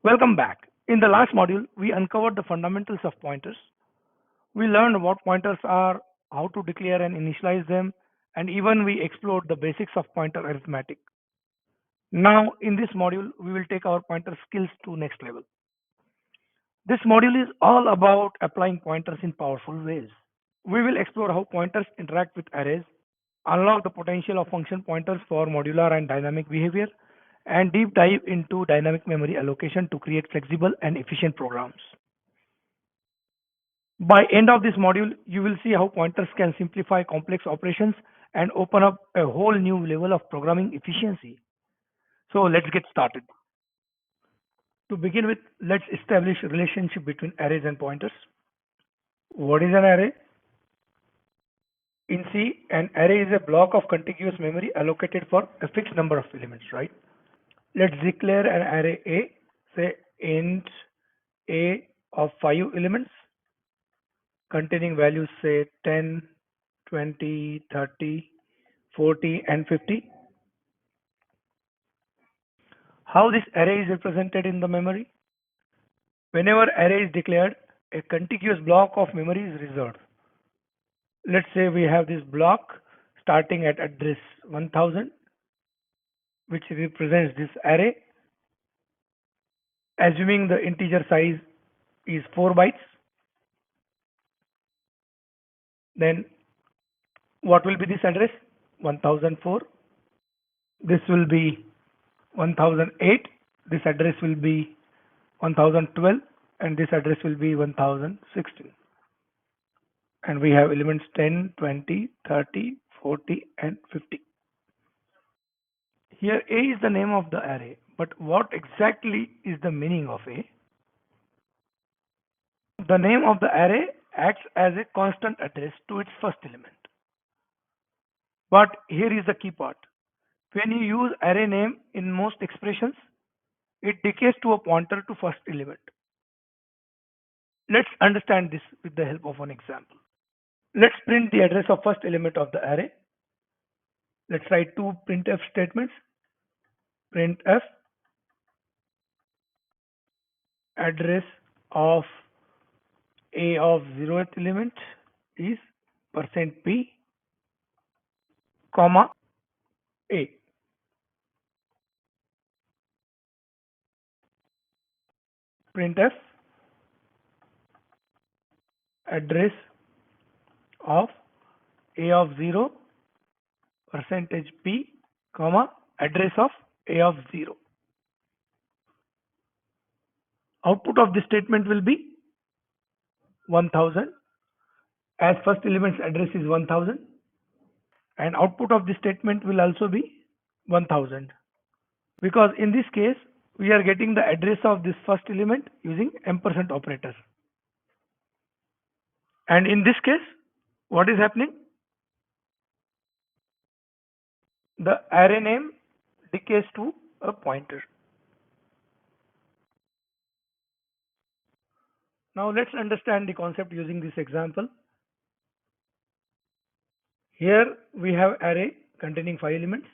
Welcome back. In the last module, we uncovered the fundamentals of pointers. We learned what pointers are, how to declare and initialize them, and even we explored the basics of pointer arithmetic. Now, in this module, we will take our pointer skills to next level. This module is all about applying pointers in powerful ways. We will explore how pointers interact with arrays, unlock the potential of function pointers for modular and dynamic behavior, and deep dive into dynamic memory allocation to create flexible and efficient programs. By end of this module, you will see how pointers can simplify complex operations and open up a whole new level of programming efficiency. So let's get started. To begin with, let's establish a relationship between arrays and pointers. What is an array? In C, an array is a block of contiguous memory allocated for a fixed number of elements, right? Let's declare an array A, say int A of 5 elements containing values say 10, 20, 30, 40 and 50. How this array is represented in the memory? Whenever array is declared, a contiguous block of memory is reserved. Let's say we have this block starting at address 1000, which represents this array, assuming the integer size is 4 bytes. Then what will be this address? 1004. This will be 1008. This address will be 1012, and this address will be 1016. And we have elements 10, 20, 30, 40 and 50. Here A is the name of the array, but what exactly is the meaning of A? The name of the array acts as a constant address to its first element. But here is the key part. When you use array name in most expressions, it decays to a pointer to first element. Let's understand this with the help of an example. Let's print the address of first element of the array. Let's write two printf statements. Printf address of A of 0th element is %p, comma A. Printf address of A of 0 %p, comma address of A of 0. Output of this statement will be 1000, as first element's address is 1000, and output of this statement will also be 1000, because in this case we are getting the address of this first element using ampersand operator. And in this case, what is happening? The array name decays to a pointer. Now let's understand the concept using this example. Here we have array containing 5 elements.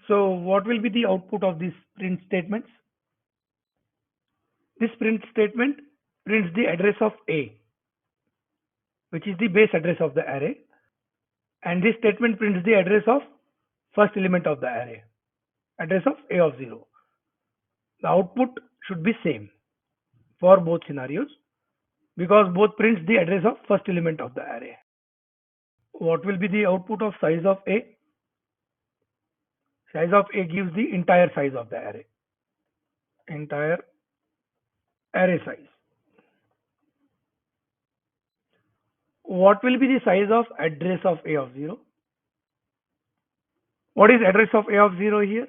So what will be the output of these print statements? This print statement prints the address of A, which is the base address of the array, and this statement prints the address of first element of the array, address of A of 0. The output should be same for both scenarios because both prints the address of first element of the array. What will be the output of size of A? Size of A gives the entire size of the array, entire array size. What will be the size of address of A of 0? What is address of A of 0 here?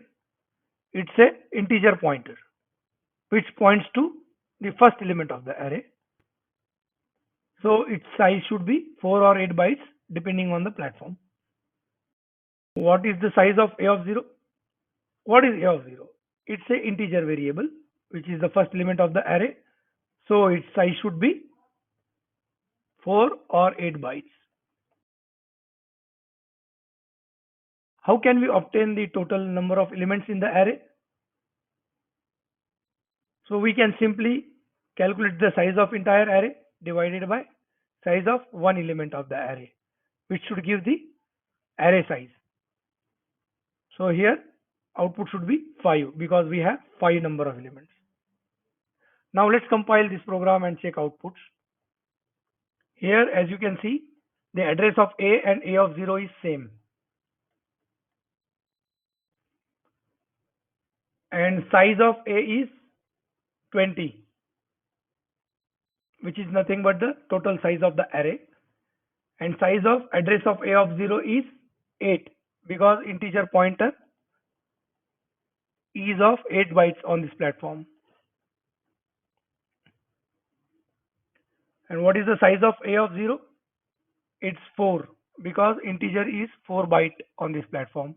It's a integer pointer which points to the first element of the array. So its size should be 4 or 8 bytes depending on the platform. What is the size of A of 0? What is A of 0? It's a integer variable which is the first element of the array. So its size should be 4 or 8 bytes. How can we obtain the total number of elements in the array? So we can simply calculate the size of entire array divided by size of one element of the array, which should give the array size. So here output should be 5 because we have 5 number of elements. Now let's compile this program and check outputs. Here, as you can see, the address of A and A of 0 is same. And size of A is 20, which is nothing but the total size of the array. And size of address of A of 0 is 8 because integer pointer is of 8 bytes on this platform. And what is the size of A of 0? It's 4 because integer is 4 byte on this platform.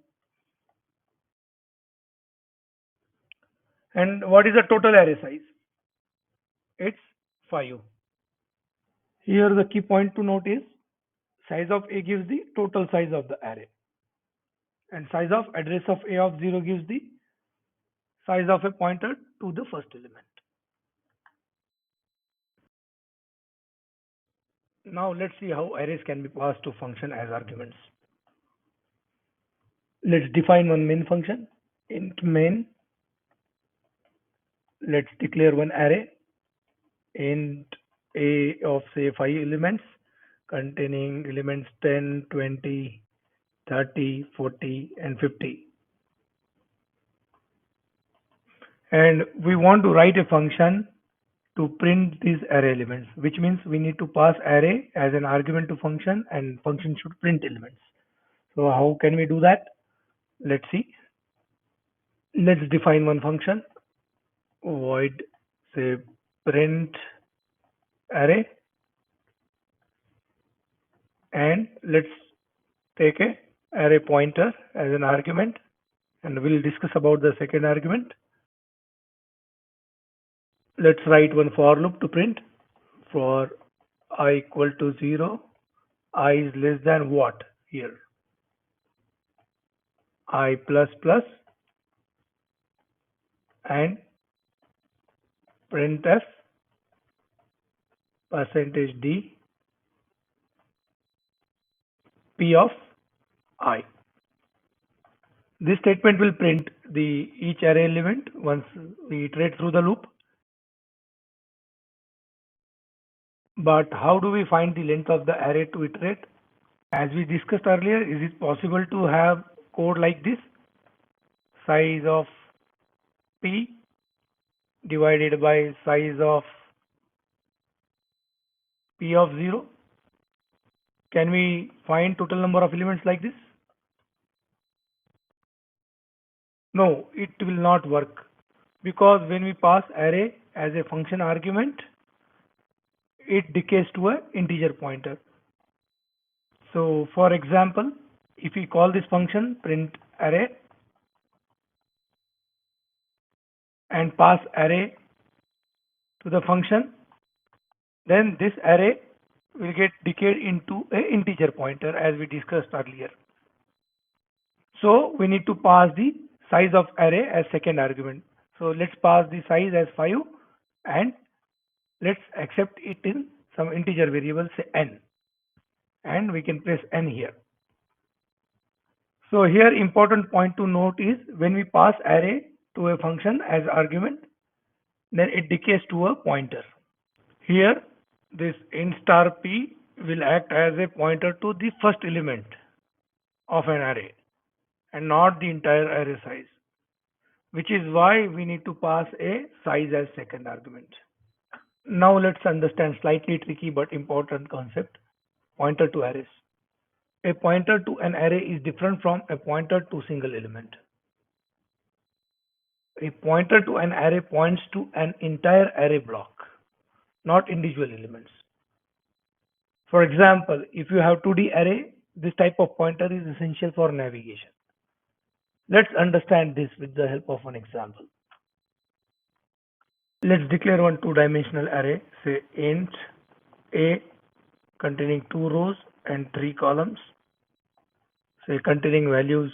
And what is the total array size? It's 5. Here the key point to note is size of A gives the total size of the array, and size of address of A of 0 gives the size of a pointer to the first element. Now let's see how arrays can be passed to function as arguments. Let's define one main function. Int main. Let's declare one array. Int A of say 5 elements containing elements 10, 20, 30, 40 and 50. And we want to write a function to print these array elements, which means we need to pass array as an argument to function and function should print elements. So how can we do that? Let's see. Let's define one function, void say print array, and let's take a array pointer as an argument, and we'll discuss about the second argument. Let's write one for loop to print for I equal to 0, I is less than what here? I plus plus and printf percentage d p of I. This statement will print the each array element once we iterate through the loop. But how do we find the length of the array to iterate? As we discussed earlier, is it possible to have code like this? Size of p divided by size of p of 0. Can we find total number of elements like this? No, it will not work because when we pass array as a function argument, it decays to an integer pointer. So for example, if we call this function print array and pass array to the function, then this array will get decayed into an integer pointer as we discussed earlier. So we need to pass the size of array as second argument. So let's pass the size as 5 and let's accept it in some integer variable, say n, and we can press n here. So here important point to note is when we pass array to a function as argument, then it decays to a pointer. Here this int star p will act as a pointer to the first element of an array and not the entire array size, which is why we need to pass a size as second argument. Now let's understand slightly tricky but important concept, pointer to arrays. A pointer to an array is different from a pointer to single element. A pointer to an array points to an entire array block, not individual elements. For example, if you have 2D array, this type of pointer is essential for navigation. Let's understand this with the help of an example. Let's declare one two-dimensional array, say int a containing 2 rows and 3 columns, say containing values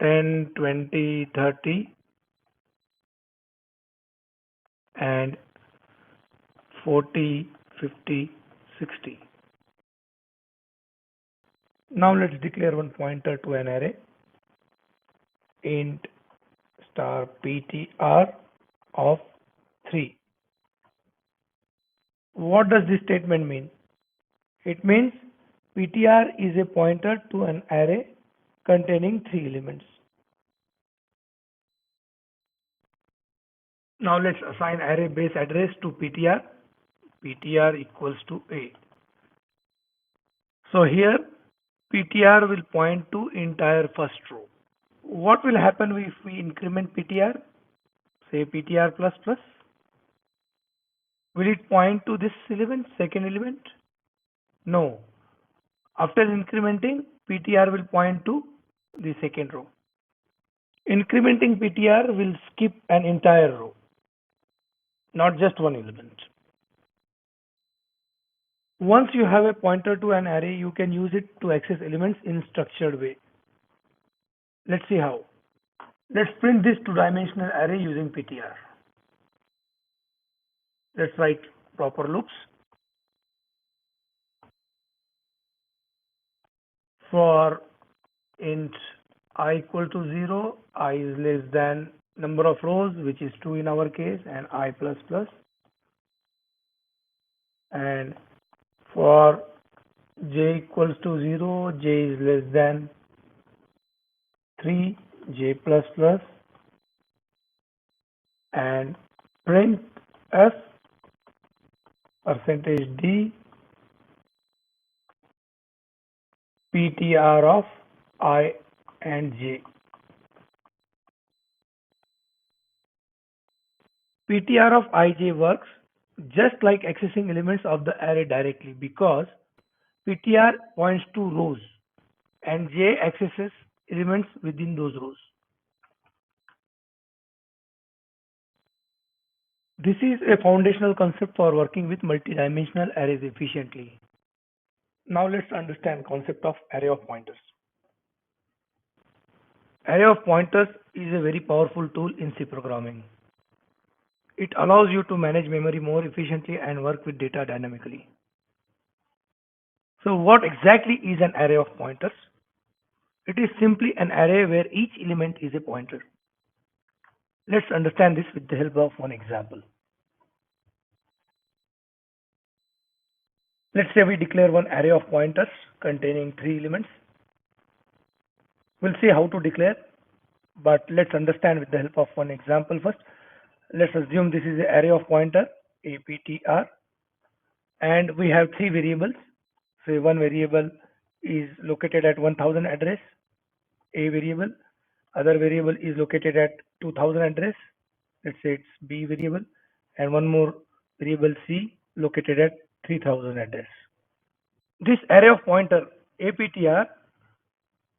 10, 20, 30, and 40, 50, 60. Now let's declare one pointer to an array int star ptr of 3. What does this statement mean? It means ptr is a pointer to an array containing 3 elements. Now let's assign array base address to ptr. ptr equals to a. So here ptr will point to entire first row. What will happen if we increment ptr? Say ptr plus plus. Will it point to this element, second element? No. After incrementing, ptr will point to the second row. Incrementing ptr will skip an entire row, not just one element. Once you have a pointer to an array, you can use it to access elements in structured way. Let's see how. Let's print this two-dimensional array using ptr. Let's write proper loops. For int I equal to 0, I is less than number of rows, which is 2 in our case, and I plus plus. And for j equals to 0, j is less than 3, j plus plus. And print f percentage d ptr of I and j. ptr of ij works just like accessing elements of the array directly because ptr points to rows and j accesses elements within those rows. This is a foundational concept for working with multi-dimensional arrays efficiently. Now let's understand concept of array of pointers. Array of pointers is a very powerful tool in C programming. It allows you to manage memory more efficiently and work with data dynamically. So what exactly is an array of pointers? It is simply an array where each element is a pointer. Let's understand this with the help of one example. Let's say we declare one array of pointers containing 3 elements. We'll see how to declare, but let's understand with the help of one example first. Let's assume this is an array of pointer aptr, and we have 3 variables. Say one variable is located at 1000 address, a variable. Other variable is located at 2000 address, let's say it's b variable, and one more variable c located at 3000 address. This array of pointer aptr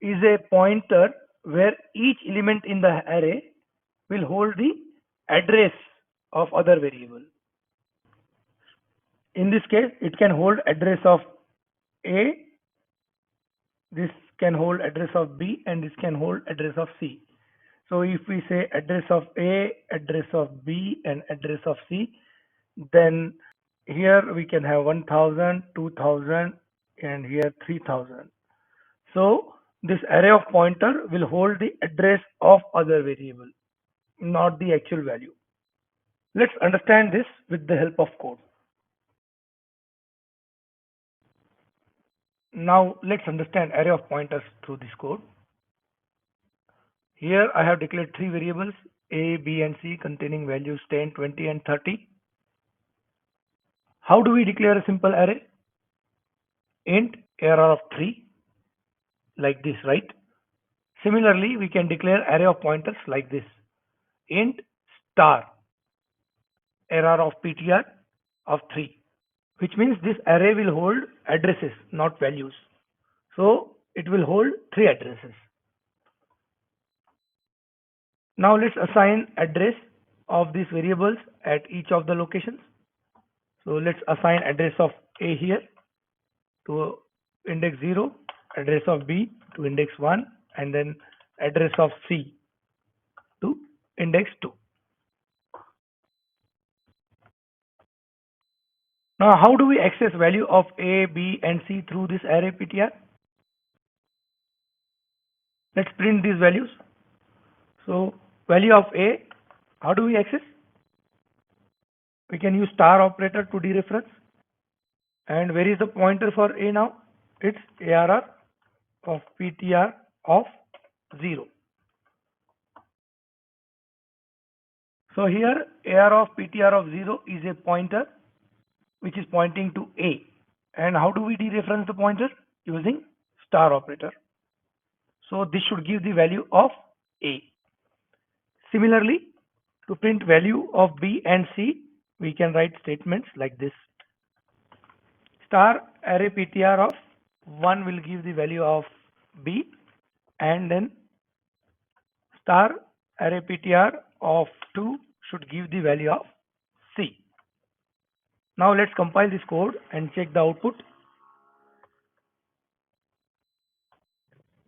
is a pointer where each element in the array will hold the address of other variable. In this case, it can hold address of a, this can hold address of b, and this can hold address of c. So if we say address of a, address of b, and address of c, then here we can have 1000, 2000, and here 3000. So this array of pointer will hold the address of other variable, not the actual value. Let's understand this with the help of code. Now let's understand array of pointers through this code. Here I have declared 3 variables a, b, and c containing values 10, 20, and 30. How do we declare a simple array? Int array of 3, like this, right? Similarly, we can declare array of pointers like this. Int star array of ptr of 3, which means this array will hold addresses, not values. So it will hold 3 addresses. Now let's assign address of these variables at each of the locations. So let's assign address of a here to index 0, address of b to index 1, and then address of c to index 2. Now, how do we access value of A, B, and C through this array PTR? Let's print these values. So, value of A, how do we access? We can use star operator to dereference. And where is the pointer for A now? It's ARR of PTR of 0. So here AR of PTR of 0 is a pointer which is pointing to A. And how do we dereference the pointer? Using star operator. So this should give the value of A. Similarly, to print value of B and C, we can write statements like this. Star array PTR of 1 will give the value of B, and then star array PTR of 2 should give the value of C. Now let's compile this code and check the output.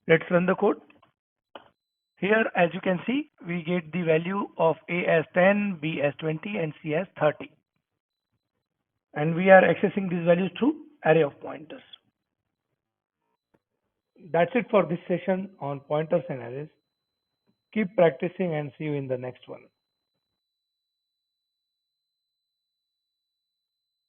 Let's run the code. Here, as you can see, we get the value of A as 10, B as 20, and C as 30. And we are accessing these values through array of pointers. That's it for this session on pointers and arrays. Keep practicing and see you in the next one.